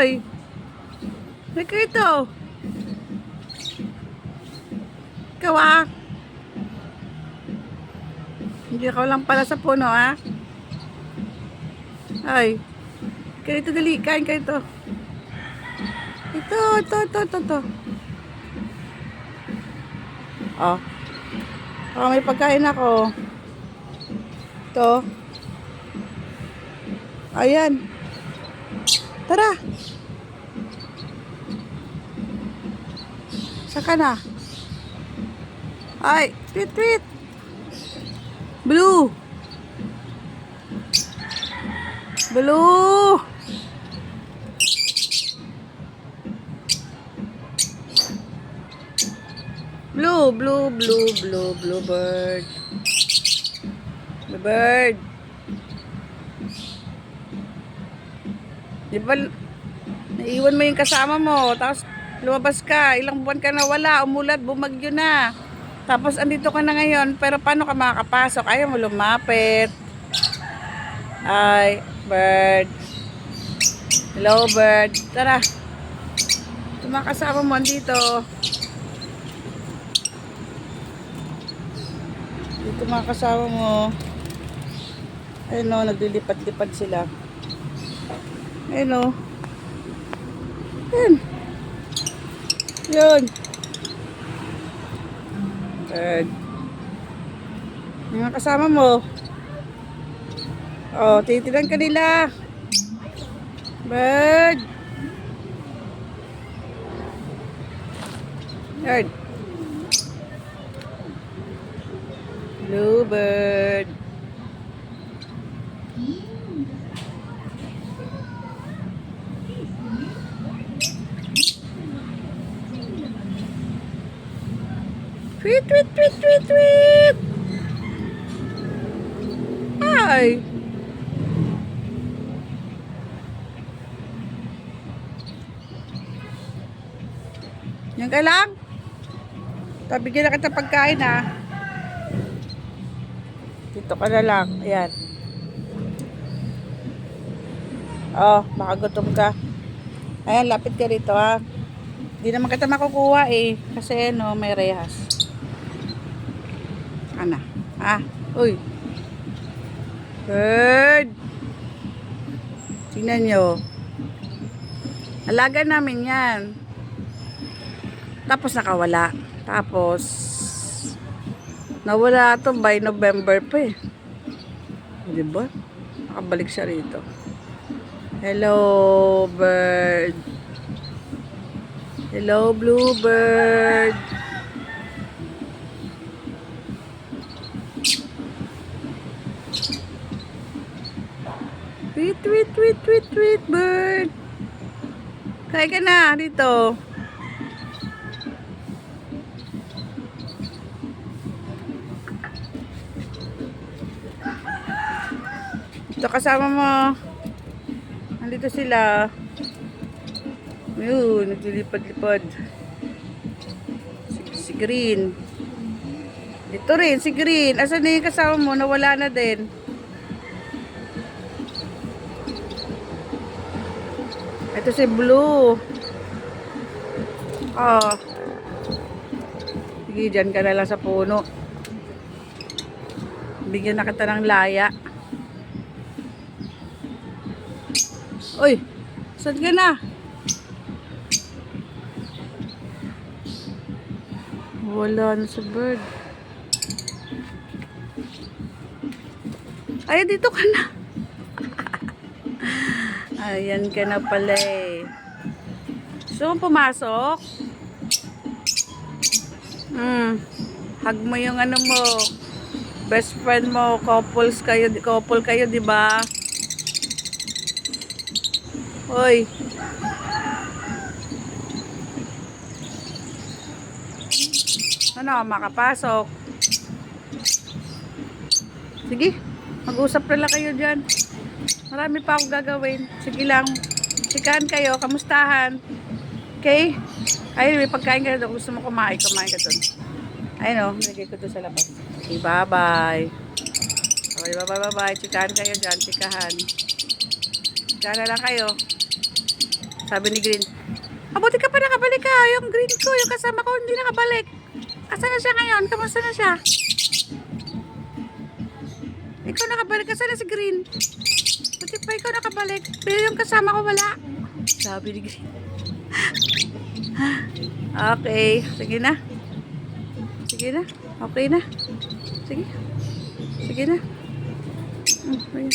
Ay! Halika ito. Ikaw ah. Hindi ka lang pala sa puno ah. Ay. Halika dito dali. Kain ka ito. Ito. Oh. Oh, may pagkain ako. Ito. Ayan. Tara. Saka na. Ay, tweet. Blue. Blue bird. Blue bird. Di ba, naiwan mo yung kasama mo, tapos lumabas ka, ilang buwan ka na wala, umulat, bumagyo na. Tapos andito ka na ngayon, pero paano ka makakapasok? Ayaw mo lumapit. Ay, bird. Hello, bird. Tara. Ito mga kasama mo andito. Dito mga kasama mo. Ayun o, naglilipat-lipat sila. Ayun o. Yun. Bird. Mga kasama mo. Oh, titilan ka nila. Bird. Bird. Blue bird. Tweet. Ay. Yan ka lang. Bigyan na kita pagkain ha. Dito ka na lang. Ayan. Oh, baka gutom ka. Ayan, lapit ka rito ha. Hindi naman kita makukuha eh. Kasi no, may rehas. Ana. Ah, uy. Bird. Tingnan nyo. Alaga namin yan. Tapos nakawala. Tapos nawala to by November pa eh. Diba? Nakabalik siya rito. Hello, bird. Hello, blue bird. Tweet, bird. Kaya ka na dito. Ito kasama mo. Nandito sila. Ayun, naglilipad-lipad. Si Green. Dito rin, si Green. Asan na yung kasama mo? Nawala na din. Ito si Blue. Oh. Sige, dyan ka na lang sa puno. Bigyan na kita ng laya. Uy, saan ka na? Wala na sa bird. Ay, dito ka na. Ayan ka na pala eh. Gusto mo pumasok? Hug mo yung ano mo. Best friend mo. Couple kayo, di ba? Hoy. Ano, makapasok. Sige, mag-usap na lang kayo dyan. Marami pa akong gagawin. Sige lang. Sikahan kayo, kamustahan. Okay? Ayun, may pagkain ka doon. Gusto mo kumain ka doon. Ayun o, nilagay ko doon sa labas. Okay, bye-bye. Okay, bye-bye. Sikahan kayo dyan, sikahan. Sikahan na lang kayo. Sabi ni Green, mabuti ka pa nakabalik ka. Yung Green ko, yung kasama ko, hindi nakabalik. Asa na siya ngayon? Kamusta na siya? Ikaw nakabalik. Asa na si Green? Buti pa ikaw nakabalik. Pero yung kasama ko wala. Sabi ni Green. Okay. Sige na. Sige na. Okay na. Sige. Sige na. Ayan.